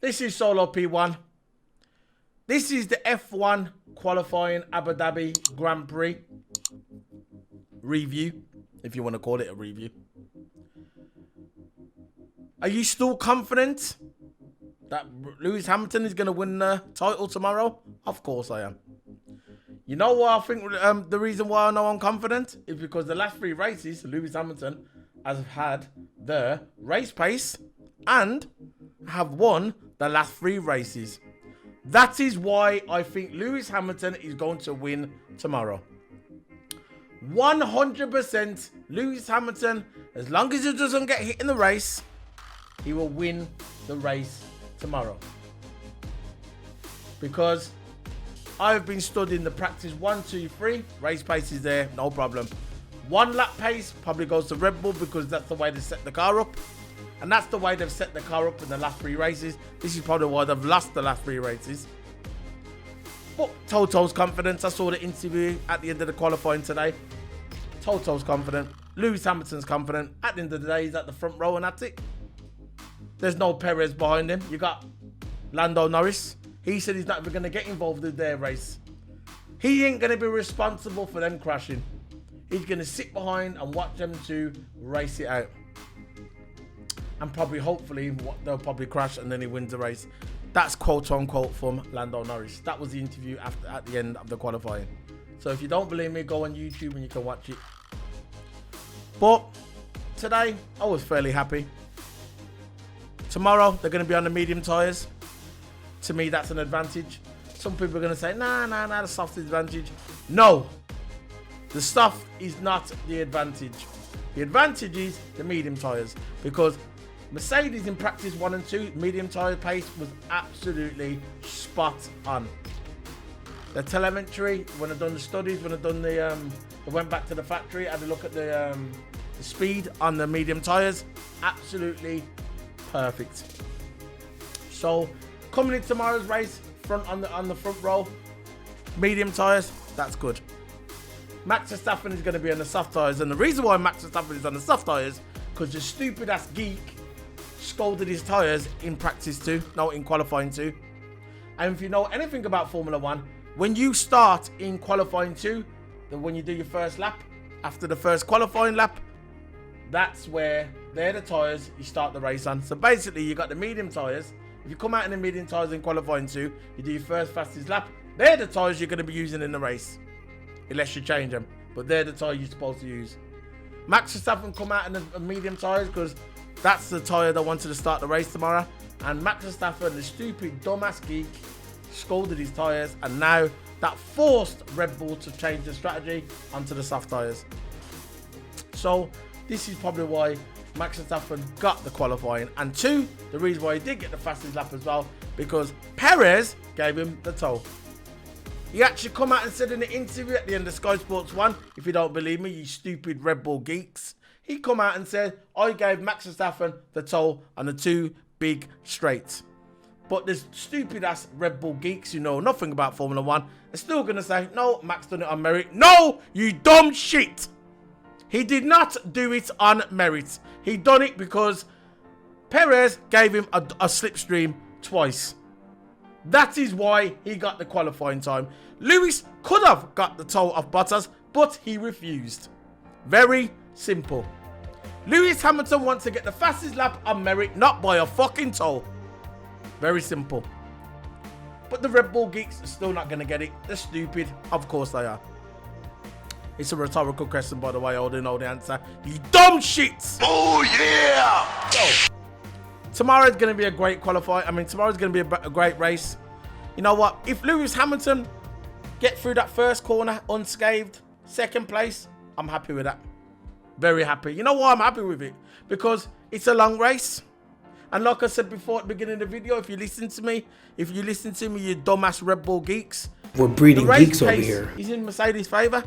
This is Solo P1. This is the F1 qualifying Abu Dhabi Grand Prix review, if you want to call it a review. Are you still confident that Lewis Hamilton is going to win the title tomorrow? Of course I am. You know what I think the reason why I know I'm confident is because the last 3 races, Lewis Hamilton has had the race pace and have won the last 3 races. That is why I think Lewis Hamilton is going to win tomorrow. 100% Lewis Hamilton, as long as he doesn't get hit in the race, he will win the race tomorrow. Because I've been studying the practice 1, 2, 3. Race pace is there, no problem. 1 lap pace probably goes to Red Bull because that's the way they set the car up. And that's the way they've set the car up in the last 3 races. This is probably why they've lost the last 3 races. But Toto's confident. I saw the interview at the end of the qualifying today. Toto's confident. Lewis Hamilton's confident. At the end of the day, he's at the front row and that's it. There's no Perez behind him. You got Lando Norris. He said he's not even going to get involved in their race. He ain't going to be responsible for them crashing. He's going to sit behind and watch them to race it out. And probably, hopefully, they'll probably crash and then he wins the race. That's quote unquote from Lando Norris. That was the interview at the end of the qualifying. So if you don't believe me, go on YouTube and you can watch it. But today, I was fairly happy. Tomorrow, they're going to be on the medium tyres. To me, that's an advantage. Some people are going to say, nah, the soft is advantage. No, the soft is not the advantage. The advantage is the medium tyres, because Mercedes in practice 1 and 2, medium tyre pace was absolutely spot on. The telemetry, when I've done the studies, when I've done the, I went back to the factory, had a look at the speed on the medium tyres, absolutely perfect. So coming into tomorrow's race, on the front row, medium tyres, that's good. Max Verstappen is going to be on the soft tyres, and the reason why Max Verstappen is on the soft tyres, because the stupid ass geek scolded his tyres in practice 2, no, in qualifying 2. And if you know anything about Formula 1, when you start in qualifying 2, when you do your first lap, after the first qualifying lap, that's where they're the tyres you start the race on. So basically, you got the medium tyres. If you come out in the medium tyres in qualifying 2, you do your first fastest lap, they're the tyres you're going to be using in the race. Unless you change them. But they're the tyres you're supposed to use. Max Verstappen come out in the medium tyres because that's the tyre they wanted to start the race tomorrow. And Max Verstappen, the stupid dumbass geek, scolded his tyres, and now that forced Red Bull to change the strategy onto the soft tyres. So this is probably why Max Verstappen got the qualifying, and 2, the reason why he did get the fastest lap as well, because Perez gave him the tow. He actually come out and said in the interview at the end of Sky Sports 1, if you don't believe me, you stupid Red Bull geeks, he come out and said, I gave Max Verstappen the tow on the 2 big straights. But there's stupid ass Red Bull geeks who know nothing about Formula 1 are still going to say, no, Max done it on merit. No, you dumb shit. He did not do it on merit. He done it because Perez gave him a slipstream twice. That is why he got the qualifying time. Lewis could have got the tow off Bottas, but he refused. Very simple. Lewis Hamilton wants to get the fastest lap on merit, not by a fucking tow. Very simple. But the Red Bull geeks are still not going to get it. They're stupid. Of course they are. It's a rhetorical question, by the way. I already know the answer. You dumb shits. Oh, yeah. So, tomorrow's going to be a great qualifier. I mean, tomorrow's going to be a great race. You know what? If Lewis Hamilton get through that first corner unscathed, second place, I'm happy with that. Very happy. You know why I'm happy with it? Because it's a long race. And like I said before at the beginning of the video, if you listen to me, you dumbass Red Bull geeks. We're breeding geeks over here. He's in Mercedes' favour.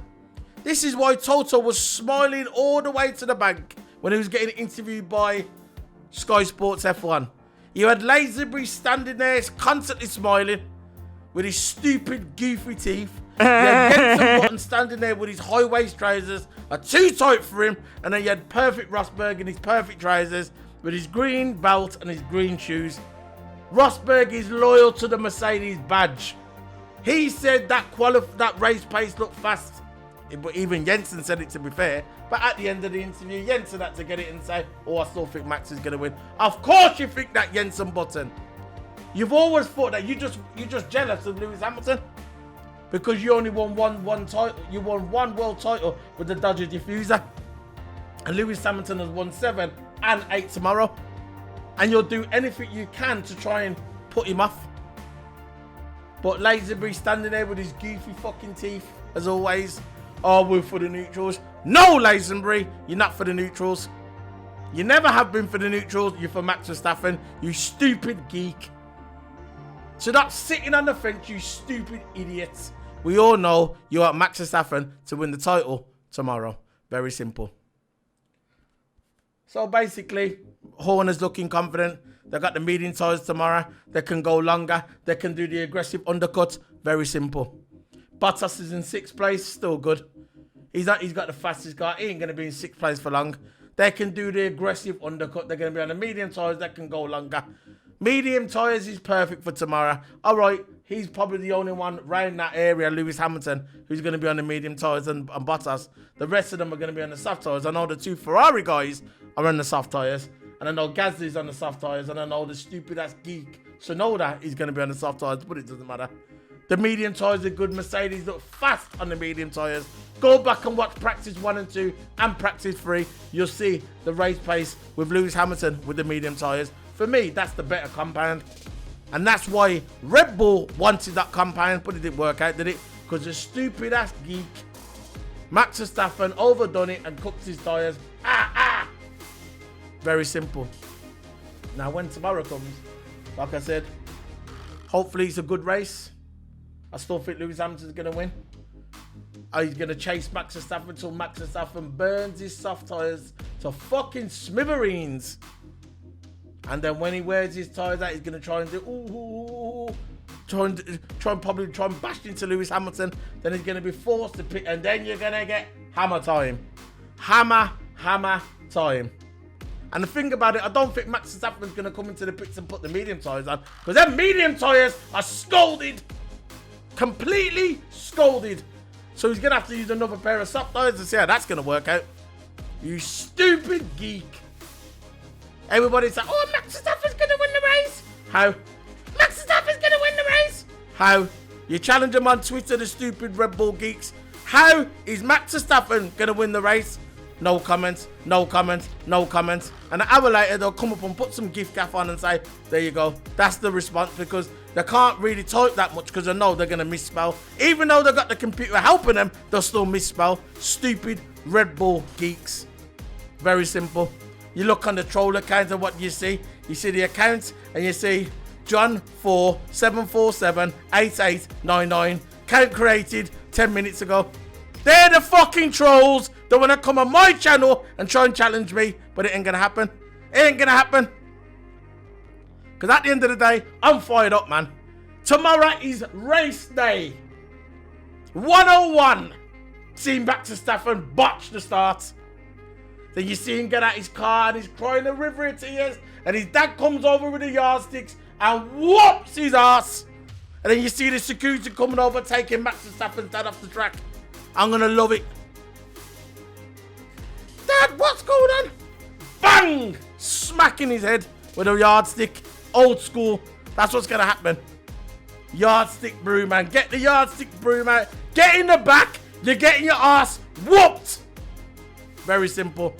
This is why Toto was smiling all the way to the bank when he was getting interviewed by Sky Sports F1. You had Lazenby standing there constantly smiling with his stupid goofy teeth. You had Jensen Button standing there with his high waist trousers are too tight for him, and then you had Perfect Rosberg in his perfect trousers with his green belt and his green shoes. Rosberg is loyal to the Mercedes badge. He said that race pace looked fast. But even Jensen said it, to be fair. But at the end of the interview, Jensen had to get it and say, oh, I still think Max is going to win. Of course you think that, Jensen Button. You've always thought that. You're just jealous of Lewis Hamilton. Because you only won one title. You won one world title with the Dodge diffuser. And Lewis Hamilton has won 7 and 8 tomorrow. And you'll do anything you can to try and put him off. But Lazenby standing there with his goofy fucking teeth, as always. Oh, we're for the neutrals. No, Lazenby, you're not for the neutrals. You never have been for the neutrals. You're for Max Verstappen, you stupid geek. So that's sitting on the fence, you stupid idiots. We all know you want Max Verstappen to win the title tomorrow. Very simple. So basically, Horner's looking confident. They got the medium tyres tomorrow. They can go longer. They can do the aggressive undercut. Very simple. Bottas is in 6th place. Still good. He's got the fastest car. He ain't going to be in 6th place for long. They can do the aggressive undercut. They're going to be on the medium tyres. That can go longer. Medium tyres is perfect for tomorrow. All right. He's probably the only one around that area, Lewis Hamilton, who's going to be on the medium tyres and Bottas. The rest of them are going to be on the soft tyres. I know the 2 Ferrari guys are on the soft tyres. And I know Gasly's on the soft tyres. And I know the stupid-ass geek Sonoda is going to be on the soft tyres. But it doesn't matter. The medium tyres are good. Mercedes look fast on the medium tyres. Go back and watch practice 1 and 2 and practice 3. You'll see the race pace with Lewis Hamilton with the medium tyres. For me, that's the better compound. And that's why Red Bull wanted that compound, but it didn't work out, did it? Because the stupid-ass geek, Max Verstappen, overdone it and cooked his tyres. Very simple. Now, when tomorrow comes, like I said, hopefully it's a good race. I still think Lewis Hamilton's going to win. He's going to chase Max Verstappen until Max Verstappen burns his soft tyres to fucking smithereens. And then when he wears his tyres out, he's going to try and do, try and bash into Lewis Hamilton. Then he's going to be forced to pit, and then you're going to get hammer time. Hammer time. And the thing about it, I don't think Max Verstappen's going to come into the pits and put the medium tyres on. Because them medium tyres are scalded. Completely scalded. So he's going to have to use another pair of soft tyres to see how that's going to work out. You stupid geek. Everybody's like, oh, Max Verstappen's going to win the race. How? Max Verstappen's going to win the race. How? You challenge them on Twitter, the stupid Red Bull geeks. How is Max Verstappen going to win the race? No comments, no comments, no comments. And an hour later, they'll come up and put some gift gaff on and say, there you go. That's the response, because they can't really type that much because they know they're going to misspell. Even though they've got the computer helping them, they'll still misspell. Stupid Red Bull geeks. Very simple. You look on the troll account and what you see? You see the account and you see John 4 747 8899. Count created 10 minutes ago. They're the fucking trolls that want to come on my channel and try and challenge me, but it ain't going to happen. It ain't going to happen. Because at the end of the day, I'm fired up, man. Tomorrow is race day. 101. Seeing Max Verstappen botch the start. Then you see him get out his car and he's crying a river of tears. And his dad comes over with the yardsticks and whoops his ass. And then you see the security coming over, taking Max Verstappen's dad off the track. I'm going to love it. Dad, what's going on? Bang! Smacking his head with a yardstick. Old school. That's what's going to happen. Yardstick broom, man. Get the yardstick broom out. Get in the back. You're getting your ass whooped. Very simple.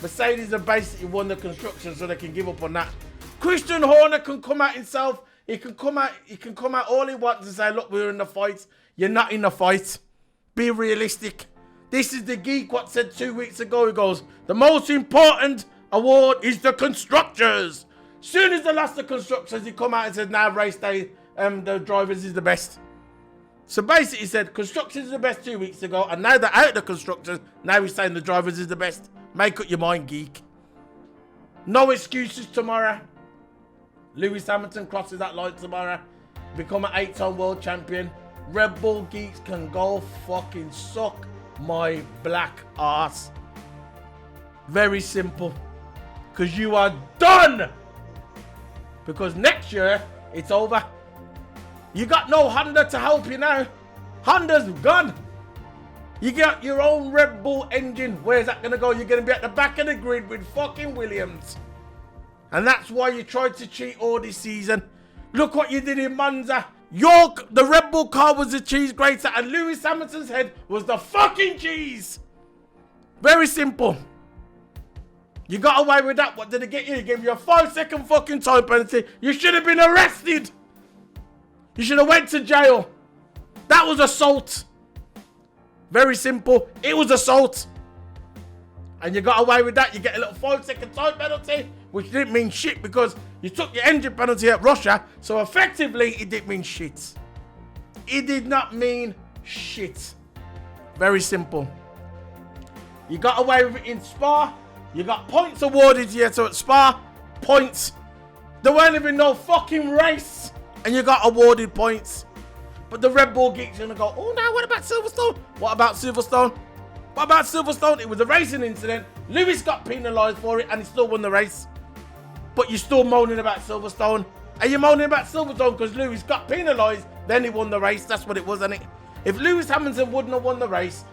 Mercedes have basically won the construction, so they can give up on that. Christian Horner can come out himself. He can come out all he wants and say, look, we're in the fight. You're not in the fight. Be realistic. This is the geek what said 2 weeks ago. He goes, the most important award is the constructors. Soon as they lost the constructors, he come out and said, now race day, the drivers is the best. So basically he said, constructors is the best 2 weeks ago, and now they're out of the constructors, now he's saying the drivers is the best. Make up your mind, geek. No excuses tomorrow. Lewis Hamilton crosses that line tomorrow. Become an 8-time world champion. Red Bull geeks can go fucking suck my black ass. Very simple. Because you are done. because next year it's over. You got no Honda to help you now. Honda's gone. You got your own Red Bull engine. Where's that going to go? You're going to be at the back of the grid with fucking Williams. And that's why you tried to cheat all this season. Look what you did in Monza. The Red Bull car was the cheese grater and Lewis Hamilton's head was the fucking cheese. Very simple. You got away with that. What did it get you? It gave you a 5-second fucking time penalty. You should have been arrested. You should have went to jail. That was assault. Very simple. It was assault. And you got away with that. You get a little 5-second time penalty, which didn't mean shit because you took your engine penalty at Russia. So effectively, it didn't mean shit. It did not mean shit. Very simple. You got away with it in Spa. You got points awarded here. So at Spa, points. There weren't even no fucking race. And you got awarded points. But the Red Bull geeks are going to go, oh no, what about Silverstone? What about Silverstone? What about Silverstone? It was a racing incident. Lewis got penalised for it and he still won the race. But you're still moaning about Silverstone. Are you moaning about Silverstone because Lewis got penalised, then he won the race? That's what it was, isn't it? If Lewis Hamilton wouldn't have won the race,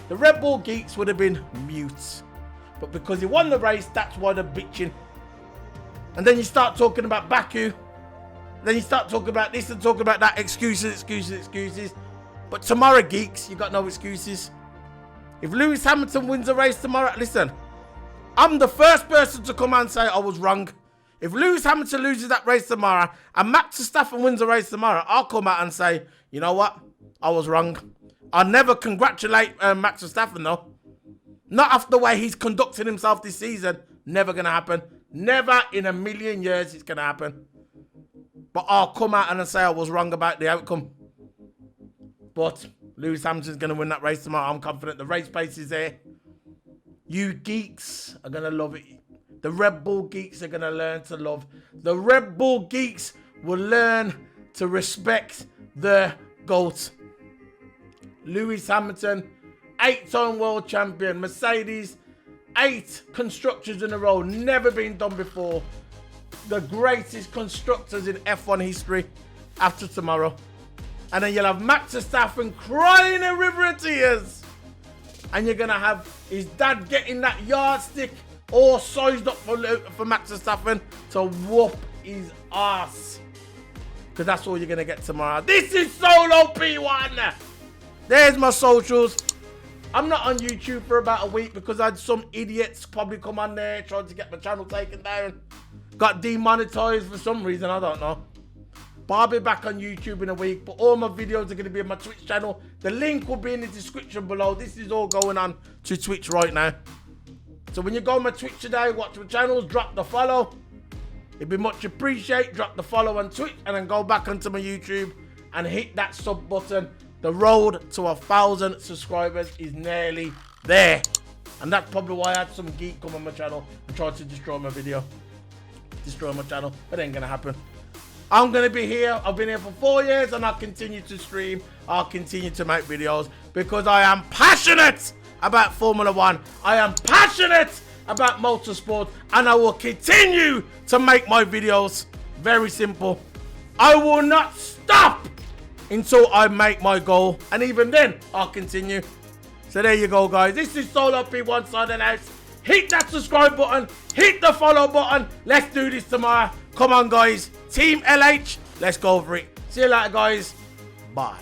the Red Bull geeks would have been mute. But because he won the race, that's why they're bitching. And then you start talking about Baku. Then you start talking about this and talking about that. Excuses. But tomorrow, geeks, you got no excuses. If Lewis Hamilton wins the race tomorrow, listen, I'm the first person to come out and say I was wrong. If Lewis Hamilton loses that race tomorrow and Max Verstappen wins the race tomorrow, I'll come out and say, you know what? I was wrong. I'll never congratulate Max Verstappen, though. Not after the way he's conducted himself this season. Never going to happen. Never in a million years it's going to happen. But I'll come out and say I was wrong about the outcome. But Lewis Hamilton's going to win that race tomorrow. I'm confident. The race pace is there. You geeks are going to love it. The Red Bull geeks are going to learn to love. The Red Bull geeks will learn to respect the GOAT. Lewis Hamilton, 8-time world champion. Mercedes, 8 constructors in a row. Never been done before. The greatest constructors in F1 history after tomorrow. And then you'll have Max Verstappen crying a river of tears. And you're going to have his dad getting that yardstick all sized up for Max Verstappen to whoop his ass. Because that's all you're going to get tomorrow. This is Solo P1. There's my socials. I'm not on YouTube for about a week because I had some idiots probably come on there trying to get my channel taken down. Got demonetized for some reason, I don't know. But I'll be back on YouTube in a week. But all my videos are going to be on my Twitch channel. The link will be in the description below. This is all going on to Twitch right now. So when you go on my Twitch today, watch my channels, drop the follow. It'd be much appreciated. Drop the follow on Twitch and then go back onto my YouTube and hit that sub button. The road to 1,000 subscribers is nearly there. And that's probably why I had some geek come on my channel and try to destroy my video. Destroy my channel. It ain't gonna happen. I'm gonna be here. I've been here for 4 years and I'll continue to stream. I'll continue to make videos because I am passionate about Formula 1. I am passionate about motorsport and I will continue to make my videos. Very simple. I will not stop until I make my goal. And even then, I'll continue. So there you go, guys. This is Solo P1 signing out. Hit that subscribe button. Hit the follow button. Let's do this tomorrow. Come on, guys. Team LH. Let's go over it. See you later, guys. Bye.